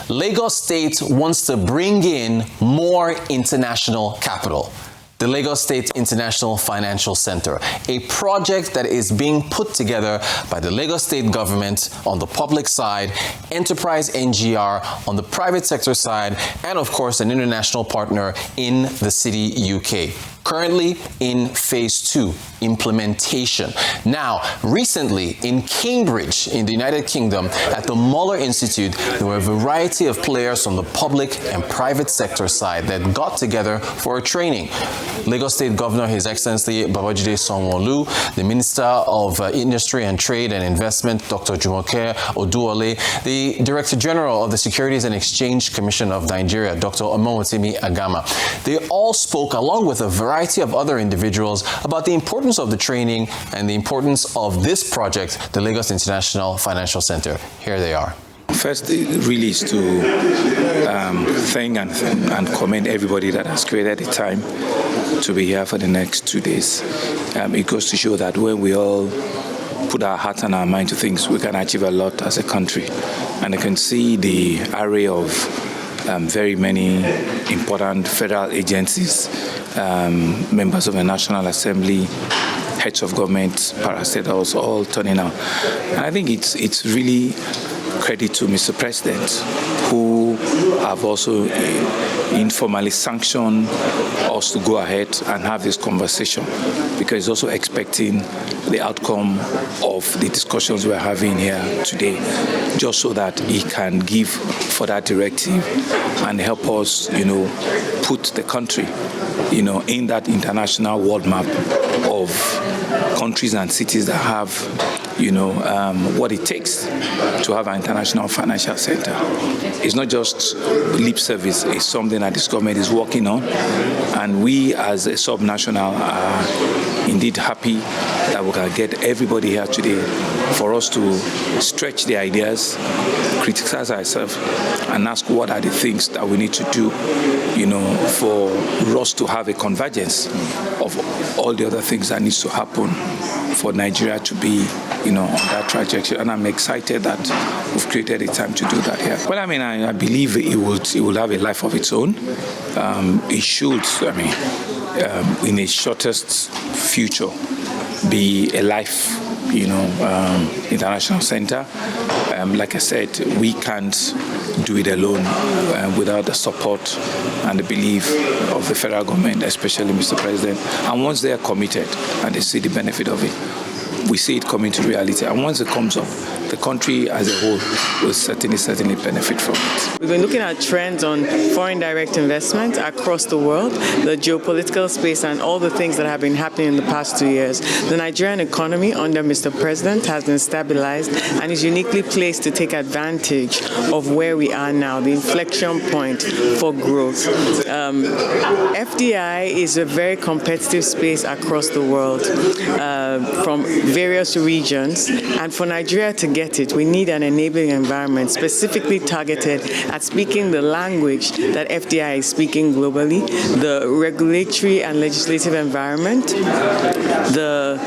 Lagos State wants to bring in more international capital. The Lagos State International Financial Center, a project that is being put together by the Lagos State government on the public side, EnterpriseNGR on the private sector side, and of course an international partner in the city UK. Currently in phase 2, implementation. Now, recently in Cambridge, in the United Kingdom, at the Muller Institute, there were a variety of players from the public and private sector side that got together for a training. Lagos State Governor, His Excellency Babajide Sanwo-Olu, the Minister of Industry and Trade and Investment, Dr. Jumoke Oduole, the Director General of the Securities and Exchange Commission of Nigeria, Dr. Omowotimi Agama. They all spoke, along with a variety of other individuals, about the importance of the training and the importance of this project, the Lagos International Financial Center. Here they are. First, really is to thank and commend everybody that has created the time to be here for the next 2 days. It goes to show that when we all put our heart and our mind to things, we can achieve a lot as a country. And you can see the array of very many important federal agencies, members of the National Assembly, heads of government, parastatals, all turning out. And I think it's really credit to Mr. President, who have also informally sanctioned us to go ahead and have this conversation, because he's also expecting the outcome of the discussions we're having here today, just so that he can give for that directive and help us, put the country, in that international world map of countries and cities that have what it takes to have an international financial center. It's not just lip service, it's something that this government is working on. And we as a sub-national are indeed happy that we can get everybody here today for us to stretch the ideas, criticize ourselves, and ask what are the things that we need to do, for us to have a convergence of all the other things that needs to happen for Nigeria to be, on that trajectory. And I'm excited that we've created a time to do that here. Well, I believe it will have a life of its own. It should, in its shortest future, be a life, international center. Like I said, we can't do it alone without the support and the belief of the federal government, especially Mr. President. And once they are committed and they see the benefit of it, we see it coming to reality. And once it comes up, the country as a whole will certainly benefit from it. We've been looking at trends on foreign direct investment across the world, the geopolitical space, and all the things that have been happening in the past 2 years. The Nigerian economy under Mr. President has been stabilized and is uniquely placed to take advantage of where we are now, the inflection point for growth. FDI is a very competitive space across the world from various regions, and for Nigeria to get it, we need an enabling environment specifically targeted at speaking the language that FDI is speaking globally, the regulatory and legislative environment, the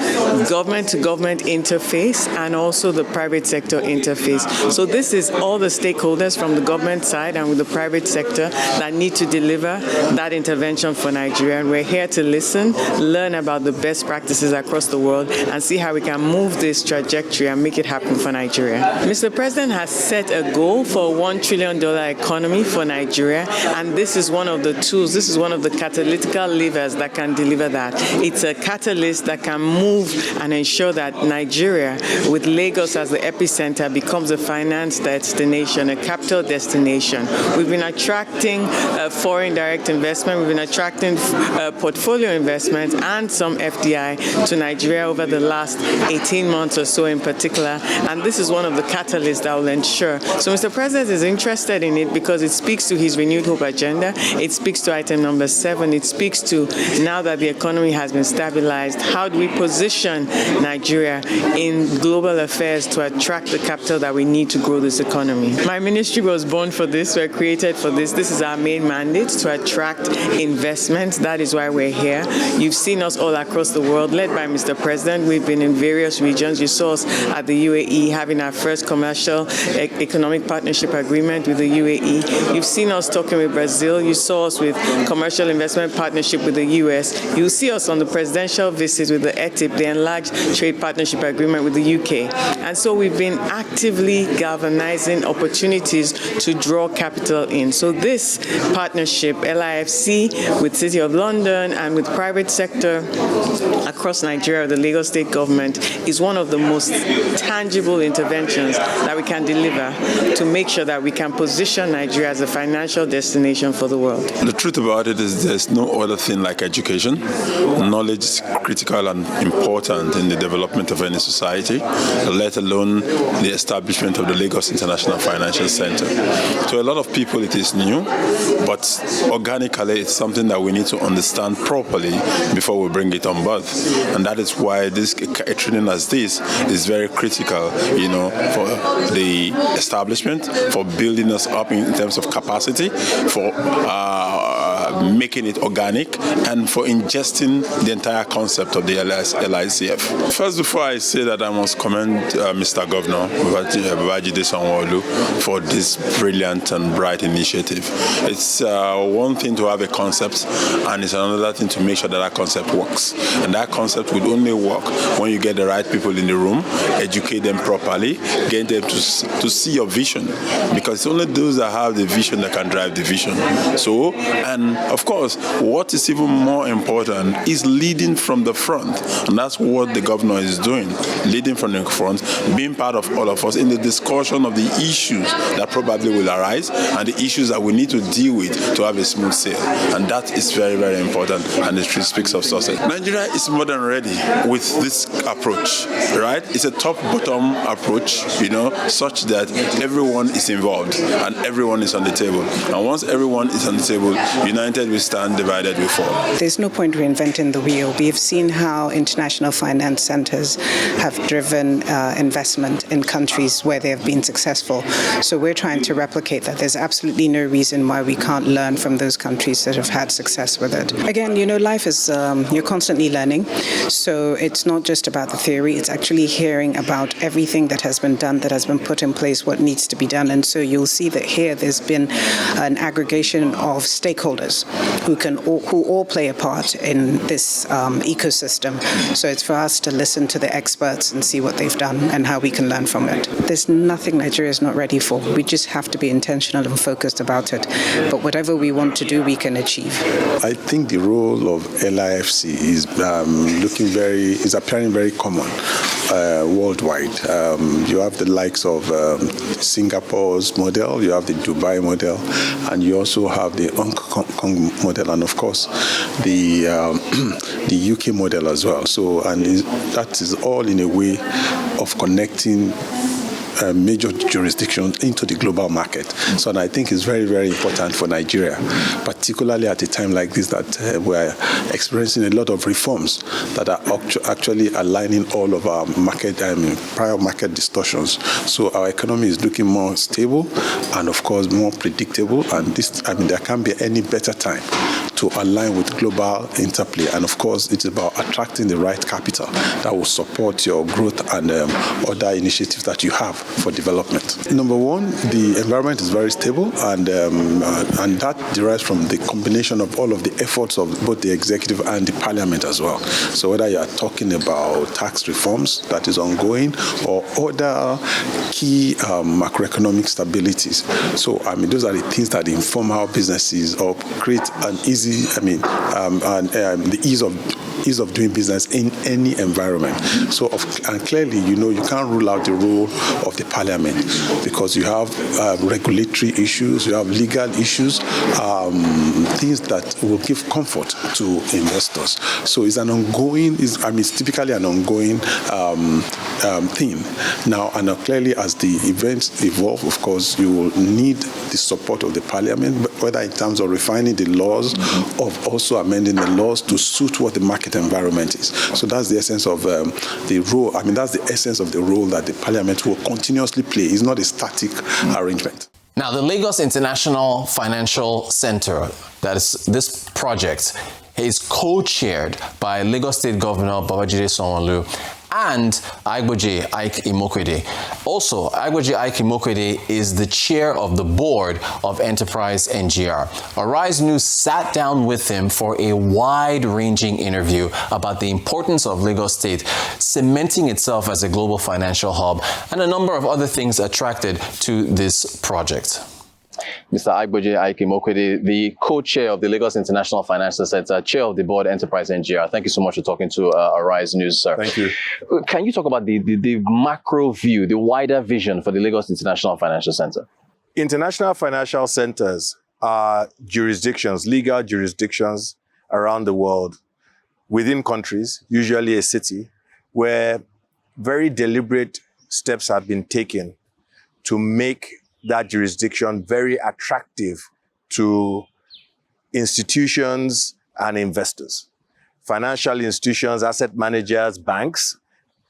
government-to-government interface, and also the private sector interface. So this is all the stakeholders from the government side and with the private sector that need to deliver that intervention for Nigeria. And we're here to listen, learn about the best practices across the world, and see how we can move this trajectory and make it happen for Nigeria. Mr. President has set a goal for a $1 trillion economy for Nigeria, and this is one of the tools, this is one of the catalytic levers that can deliver that. It's a catalyst that can move and ensure that Nigeria, with Lagos as the epicenter, becomes a finance destination, a capital destination. We've been attracting foreign direct investment, we've been attracting portfolio investment and some FDI to Nigeria over the last 18 months or so in particular, and this is one of the catalysts that will ensure. So Mr. President is interested in it because it speaks to his renewed hope agenda, it speaks to item number 7, it speaks to, now that the economy has been stabilized, how do we position Nigeria in global affairs to attract the capital that we need to grow this economy. My ministry was born for this, we're created for this. This is our main mandate, to attract investment. That is why we're here. You've seen us all across the world, led by Mr. President. We've been various regions. You saw us at the UAE having our first commercial economic partnership agreement with the UAE. You've seen us talking with Brazil. You saw us with commercial investment partnership with the US. You'll see us on the presidential visit with the ETIP, the enlarged trade partnership agreement with the UK. And so we've been actively galvanizing opportunities to draw capital in. So this partnership, LIFC, with City of London and with private sector across Nigeria, the Lagos State government, is one of the most tangible interventions that we can deliver to make sure that we can position Nigeria as a financial destination for the world. The truth about it is there's no other thing like education. Knowledge is critical and important in the development of any society, let alone the establishment of the Lagos International Financial Center. To a lot of people it is new, but organically it's something that we need to understand properly before we bring it on board. And that is why this a training as this is very critical, for the establishment, for building us up in terms of capacity, for making it organic, and for ingesting the entire concept of the LICF. First, before I say that, I must commend Mr. Governor Babajide Sanwo-Olu for this brilliant and bright initiative. It's one thing to have a concept, and it's another thing to make sure that concept works. And that concept would only work when you get the right people in the room, educate them properly, get them to see your vision, because it's only those that have the vision that can drive the vision. So, and of course, what is even more important is leading from the front, and that's what the governor is doing, leading from the front, being part of all of us in the discussion of the issues that probably will arise and the issues that we need to deal with to have a smooth sail, and that is very, very important, and it speaks of success. Nigeria is more than ready with this approach, right? It's a top-bottom approach, such that everyone is involved and everyone is on the table. And once everyone is on the table, united we stand, divided we fall. There's no point reinventing the wheel. We have seen how international finance centers have driven investment in countries where they have been successful. So we're trying to replicate that. There's absolutely no reason why we can't learn from those countries that have had success with it. Again, life is, you're constantly learning. So it's not just about the theory. It's actually hearing about everything that has been done, that has been put in place, what needs to be done. And so you'll see that here there's been an aggregation of stakeholders who all play a part in this ecosystem. So it's for us to listen to the experts and see what they've done and how we can learn from it. There's nothing Nigeria is not ready for. We just have to be intentional and focused about it. But whatever we want to do, we can achieve. I think the role of LIFC is appearing very common worldwide. You have the likes of Singapore's model, you have the Dubai model, and you also have the Hong Kong model, and of course the UK model as well. So, and that is all in a way of connecting major jurisdictions into the global market. So, and I think it's very, very important for Nigeria, particularly at a time like this that we're experiencing a lot of reforms that are actually aligning all of our prior market distortions. So our economy is looking more stable and, of course, more predictable. And there can't be any better time to align with global interplay. And of course, it's about attracting the right capital that will support your growth and other initiatives that you have for development. Number one, the environment is very stable, and that derives from the combination of all of the efforts of both the executive and the parliament as well. So whether you are talking about tax reforms that is ongoing or other key macroeconomic stabilities. So those are the things that inform how businesses or create an easy, the ease of doing business in any environment. So, and clearly, you can't rule out the role of the parliament because you have regulatory issues, you have legal issues, things that will give comfort to investors. So it's an ongoing, it's typically an ongoing thing. Now, and clearly as the events evolve, of course, you will need the support of the parliament, whether in terms of refining the laws, of also amending the laws to suit what the market environment is. So that's the essence of the role. That's the essence of the role that the parliament will continuously play. It's not a static arrangement. Now, the Lagos International Financial Center, that is this project, is co-chaired by Lagos State Governor Babajide Sanwo-Olu and Aigboje Aig-Imoukhuede. Also, Aigboje Aig-Imoukhuede is the chair of the board of EnterpriseNGR. Arise News sat down with him for a wide-ranging interview about the importance of Lagos State cementing itself as a global financial hub and a number of other things attracted to this project. Mr. Aigboje Aig-Imoukhuede, the co-chair of the Lagos International Financial Center, chair of the board EnterpriseNGR. Thank you so much for talking to Arise News, sir. Thank you. Can you talk about the macro view, the wider vision for the Lagos International Financial Center? International financial centers are jurisdictions, legal jurisdictions around the world, within countries, usually a city, where very deliberate steps have been taken to make that jurisdiction very attractive to institutions and investors, financial institutions, asset managers, banks,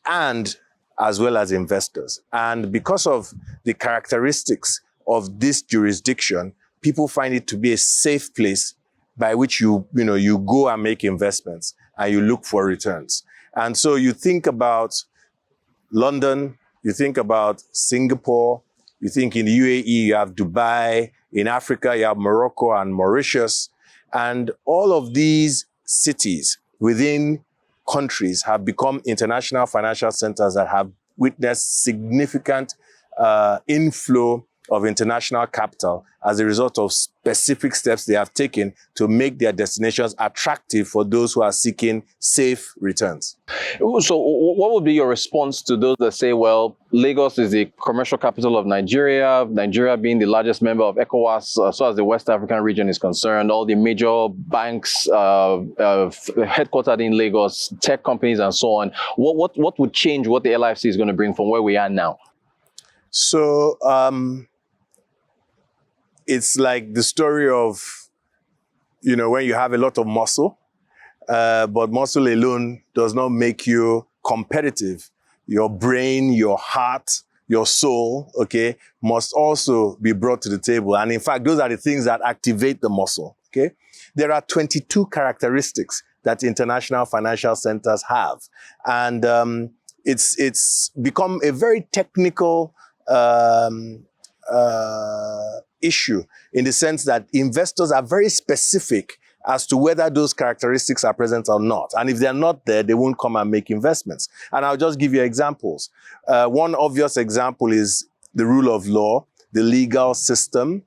and as well as investors. And because of the characteristics of this jurisdiction, people find it to be a safe place by which you go and make investments and you look for returns. And so you think about London, you think about Singapore, you think in the UAE, you have Dubai, in Africa, you have Morocco and Mauritius. And all of these cities within countries have become international financial centers that have witnessed significant inflow of international capital as a result of specific steps they have taken to make their destinations attractive for those who are seeking safe returns. So what would be your response to those that say, well, Lagos is the commercial capital of Nigeria, Nigeria being the largest member of ECOWAS, so as the West African region is concerned, all the major banks headquartered in Lagos, tech companies and so on. What would change what the LIFC is going to bring from where we are now? So it's like the story of, when you have a lot of muscle, but muscle alone does not make you competitive. Your brain, your heart, your soul, must also be brought to the table. And in fact, those are the things that activate the muscle, There are 22 characteristics that international financial centers have. And it's become a very technical issue in the sense that investors are very specific as to whether those characteristics are present or not. And if they're not there, they won't come and make investments. And I'll just give you examples. One obvious example is the rule of law, the legal system,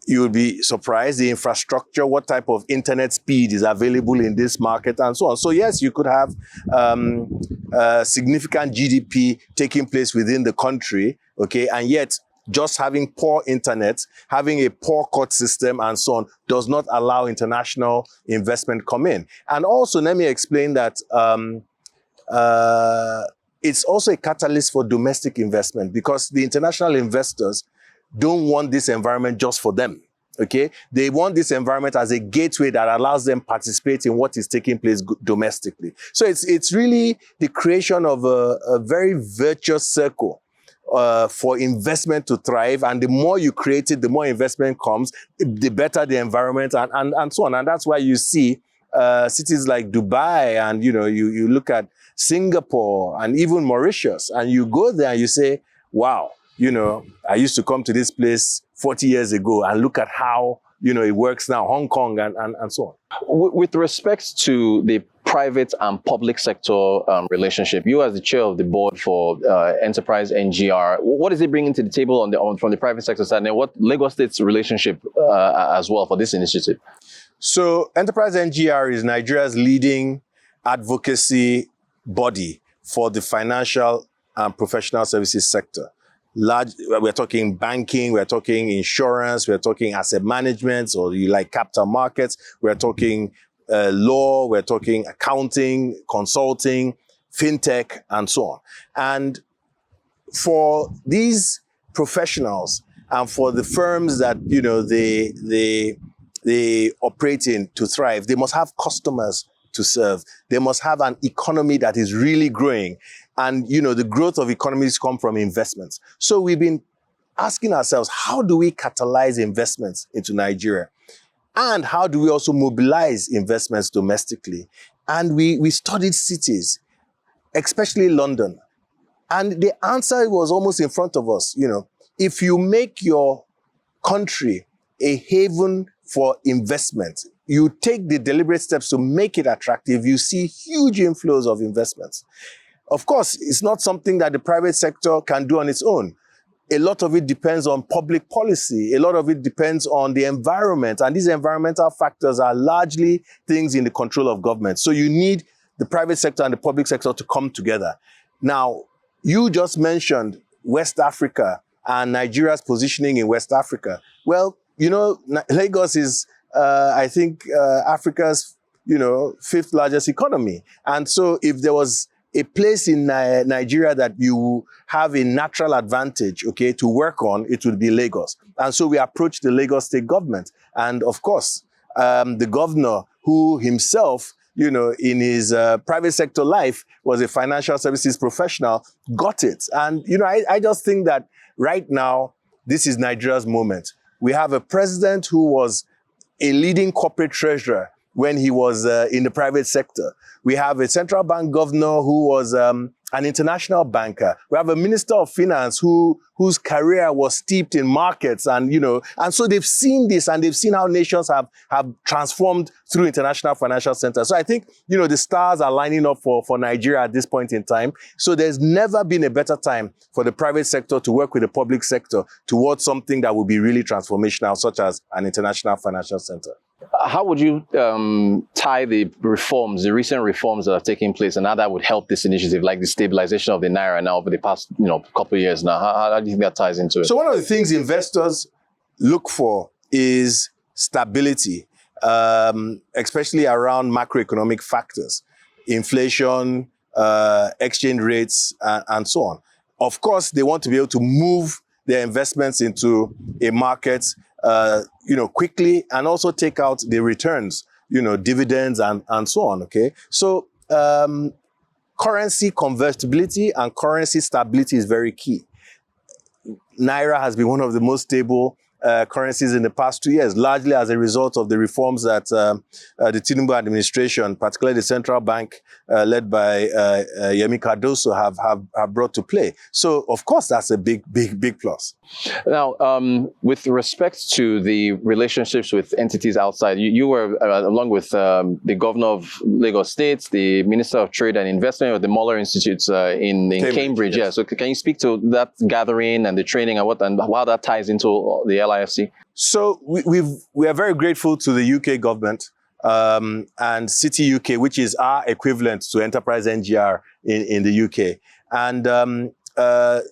you would be surprised, the infrastructure, what type of internet speed is available in this market and so on. So yes, you could have significant GDP taking place within the country, and yet just having poor internet, having a poor court system and so on does not allow international investment come in. And also, let me explain that it's also a catalyst for domestic investment because the international investors don't want this environment just for them, They want this environment as a gateway that allows them participate in what is taking place domestically. So it's really the creation of a very virtuous circle for investment to thrive. And the more you create it, the more investment comes, the better the environment and so on. And that's why you see cities like Dubai and, you look at Singapore and even Mauritius, and you go there and you say, wow, I used to come to this place 40 years ago and look at how, it works now, Hong Kong and so on. With respect to the private and public sector relationship, you as the chair of the board for EnterpriseNGR, what is it bringing to the table from the private sector side, and what Lagos State's relationship as well for this initiative? So EnterpriseNGR is Nigeria's leading advocacy body for the financial and professional services sector. We're talking banking, we're talking insurance, we're talking asset management, or you like capital markets, we're talking law, we're talking accounting, consulting, fintech, and so on. And for these professionals and for the firms that, they operate in to thrive, they must have customers to serve. They must have an economy that is really growing. And, the growth of economies come from investments. So we've been asking ourselves, how do we catalyze investments into Nigeria? And how do we also mobilize investments domestically And we studied cities, especially London. And the answer was almost in front of us. If you make your country a haven for investment, you take the deliberate steps to make it attractive, you see huge inflows of investments. Of course, it's not something that the private sector can do on its own. A lot of it depends on public policy. A lot of it depends on the environment. And these environmental factors are largely things in the control of government. So you need the private sector and the public sector to come together. Now, you just mentioned West Africa and Nigeria's positioning in West Africa. Well, Lagos is, I think, Africa's, 5th largest economy. And so if there was a place in Nigeria that you have a natural advantage, to work on, it would be Lagos. And so we approached the Lagos state government. And of course, the governor, who himself, in his private sector life was a financial services professional, got it. And, I just think that right now, this is Nigeria's moment. We have a president who was a leading corporate treasurer when he was in the private sector. We have a central bank governor who was an international banker. We have a minister of finance whose career was steeped in markets, and so they've seen this, and they've seen how nations have transformed through international financial centers. So I think the stars are lining up for Nigeria at this point in time. So there's never been a better time for the private sector to work with the public sector towards something that will be really transformational, such as an international financial center. How would you tie the recent reforms that have taken place, and how that would help this initiative, like the stabilization of the Naira now over the past couple of years now? How do you think that ties into it? So one of the things investors look for is stability, especially around macroeconomic factors, inflation, exchange rates, and so on. Of course, they want to be able to move their investments into a market quickly, and also take out the returns, dividends and so on, So currency convertibility and currency stability is very key. Naira has been one of the most stable currencies in the past 2 years, largely as a result of the reforms that the Tinubu administration, particularly the central bank led by Yemi Cardoso, have brought to play. So, of course, that's a big plus. Now, with respect to the relationships with entities outside, you were, along with the governor of Lagos State, the Minister of Trade and Investment of the Muller Institute in Cambridge. Yes. Yeah. So can you speak to that gathering and the training and how that ties into the LIFC? So we are very grateful to the UK government and City UK, which is our equivalent to EnterpriseNGR in the UK. And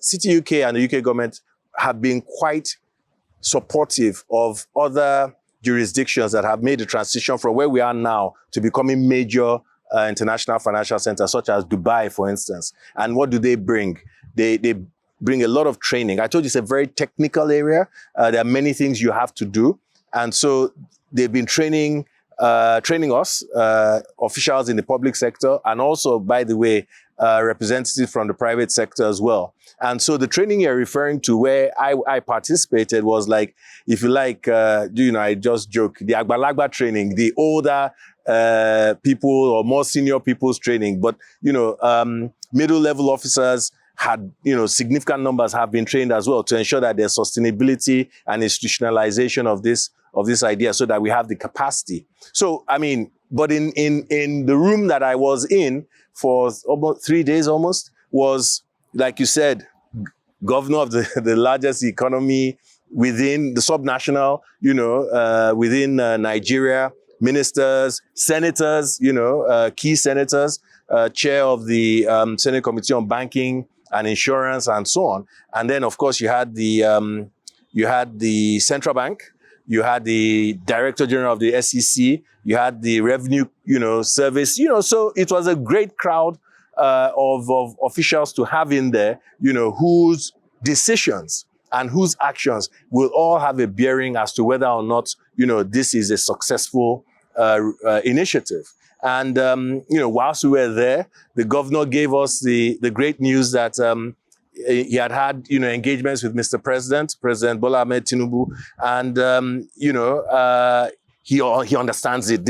City UK and the UK government have been quite supportive of other jurisdictions that have made the transition from where we are now to becoming major international financial centers, such as Dubai, for instance. And what do they bring? They bring a lot of training. I told you it's a very technical area. There are many things you have to do. And so they've been training us, officials in the public sector, and also, by the way, representatives from the private sector as well. And so the training you're referring to, where I participated, was like, if you like, I just joke, the Agbalagba training, the older people or more senior people's training. But, middle level officers had, significant numbers have been trained as well to ensure that there's sustainability and institutionalization of this idea, so that we have the capacity. So, but in the room that I was in for almost 3 days was, like you said, governor of the largest economy within the subnational, within Nigeria, ministers, senators, key senators, chair of the Senate Committee on Banking and Insurance, and so on. And then, of course, you had the central bank, you had the director general of the SEC, you had the revenue, service, so it was a great crowd of officials to have in there, whose decisions and whose actions will all have a bearing as to whether or not, this is a successful initiative. And, whilst we were there, the governor gave us the great news that he had engagements with Mr. President Bola Ahmed Tinubu, and, he understands it.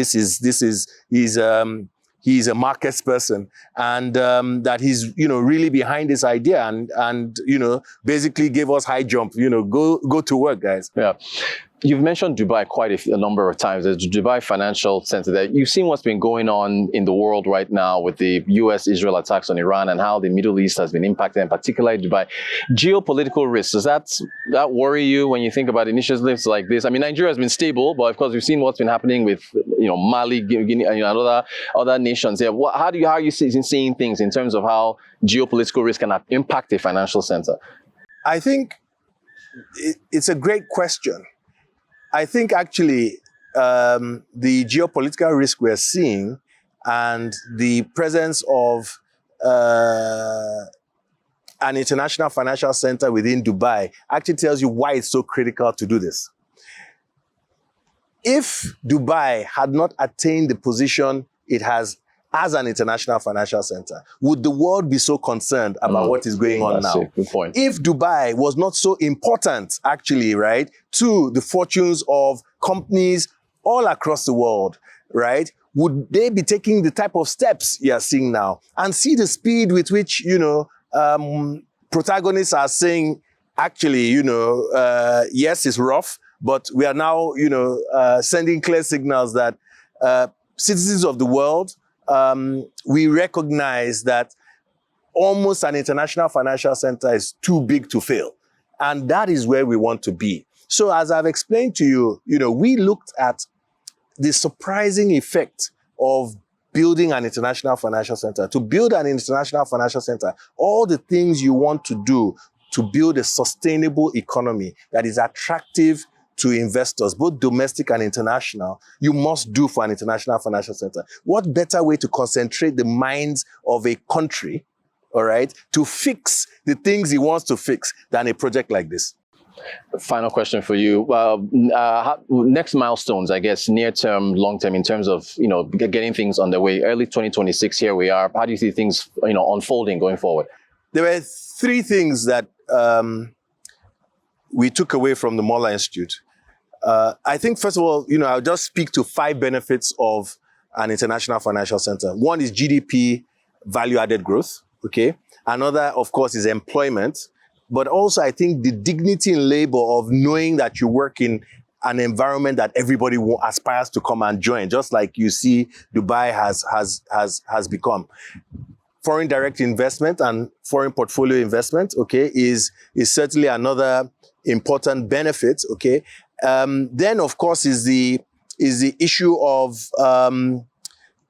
he's a markets person, and that he's, really behind this idea, and basically gave us high jump, go to work, guys. Yeah. You've mentioned Dubai quite a number of times. There's the Dubai Financial Center there. You've seen what's been going on in the world right now with the US-Israel attacks on Iran and how the Middle East has been impacted, and particularly Dubai. Geopolitical risks, does that worry you when you think about initiatives like this? I mean, Nigeria has been stable, but of course, we've seen what's been happening with Mali, Guinea, and other nations here. How are you seeing things in terms of how geopolitical risk can impact a financial center? I think it's a great question. I think actually the geopolitical risk we're seeing and the presence of an international financial center within Dubai actually tells you why it's so critical to do this. If Dubai had not attained the position it has as an international financial center, would the world be so concerned about what is going on now? Good point. If Dubai was not so important, actually, right, to the fortunes of companies all across the world, right, would they be taking the type of steps you're seeing now? And see the speed with which, protagonists are saying, actually, yes, it's rough, but we are now, sending clear signals that citizens of the world, we recognize that almost an international financial center is too big to fail. And that is where we want to be. So as I've explained to you, we looked at the surprising effect of building an international financial center. To build an international financial center, all the things you want to do to build a sustainable economy that is attractive to investors, both domestic and international, you must do for an international financial center. What better way to concentrate the minds of a country, all right, to fix the things he wants to fix than a project like this? Final question for you. Next milestones, I guess, near term, long term, in terms of, getting things underway. Early 2026, here we are. How do you see things, unfolding going forward? There were three things that we took away from the Moller Institute. I think, first of all, I'll just speak to 5 benefits of an international financial center. One is GDP value-added growth, okay? Another, of course, is employment. But also, I think the dignity in labor of knowing that you work in an environment that everybody aspires to come and join, just like you see Dubai has become. Foreign direct investment and foreign portfolio investment, okay, is certainly another important benefit, okay. Then, of course, is the issue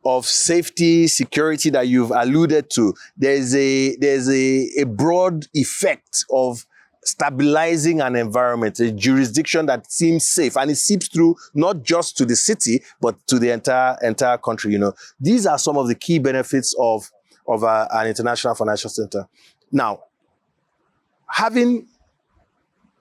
of safety, security that you've alluded to. There's a broad effect of stabilizing an environment, a jurisdiction that seems safe, and it seeps through not just to the city but to the entire country. These are some of the key benefits of an international financial center. Now, having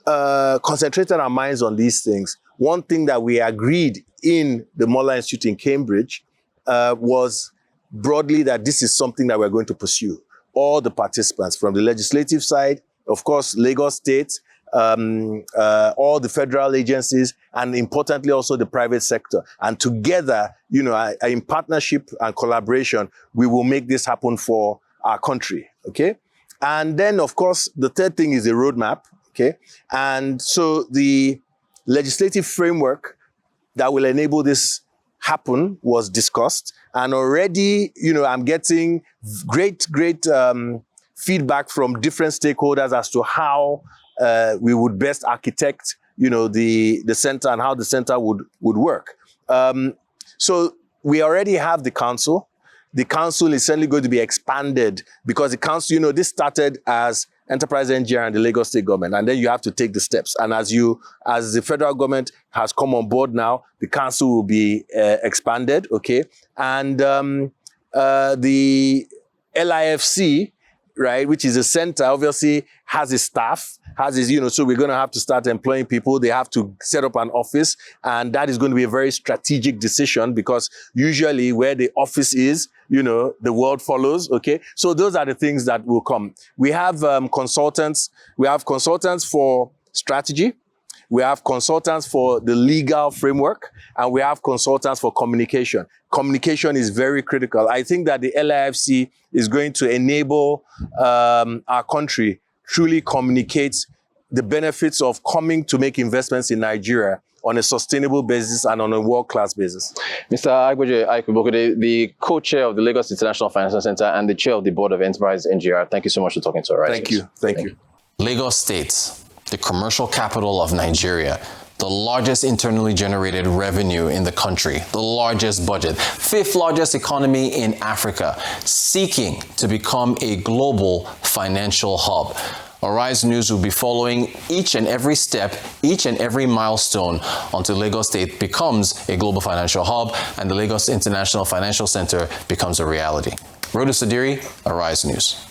concentrated our minds on these things, one thing that we agreed in the Moller Institute in Cambridge was broadly that this is something that we're going to pursue. All the participants, from the legislative side, of course, Lagos State, all the federal agencies, and importantly also the private sector. And together, in partnership and collaboration, we will make this happen for our country, okay? And then, of course, the third thing is the roadmap, okay? And so the legislative framework that will enable this happen was discussed. And already, I'm getting great feedback from different stakeholders as to how we would best architect, the center and how the center would work. So we already have the council. The council is certainly going to be expanded because the council, this started as EnterpriseNGR and the Lagos State government, and then you have to take the steps. And as the federal government has come on board now, the council will be expanded, okay? And the LIFC, right, which is a center, obviously has a staff, so we're going to have to start employing people. They have to set up an office, and that is going to be a very strategic decision because usually where the office is, the world follows, okay? So those are the things that will come. We have consultants. We have consultants for strategy. we have consultants for the legal framework, and we have consultants for communication. Communication is very critical. I think that the LIFC is going to enable our country truly communicate the benefits of coming to make investments in Nigeria on a sustainable basis and on a world-class basis. Mr. Aigboje, Aig-Imoukhuede, the co-chair of the Lagos International Financial Center and the chair of the board of EnterpriseNGR, thank you so much for talking to us. Thank you. Thank you. Lagos State, the commercial capital of Nigeria, the largest internally generated revenue in the country, the largest budget, 5th largest economy in Africa, seeking to become a global financial hub. Arise News will be following each and every step, each and every milestone until Lagos State becomes a global financial hub and the Lagos International Financial Center becomes a reality. Rotus, Oddiri, Arise News.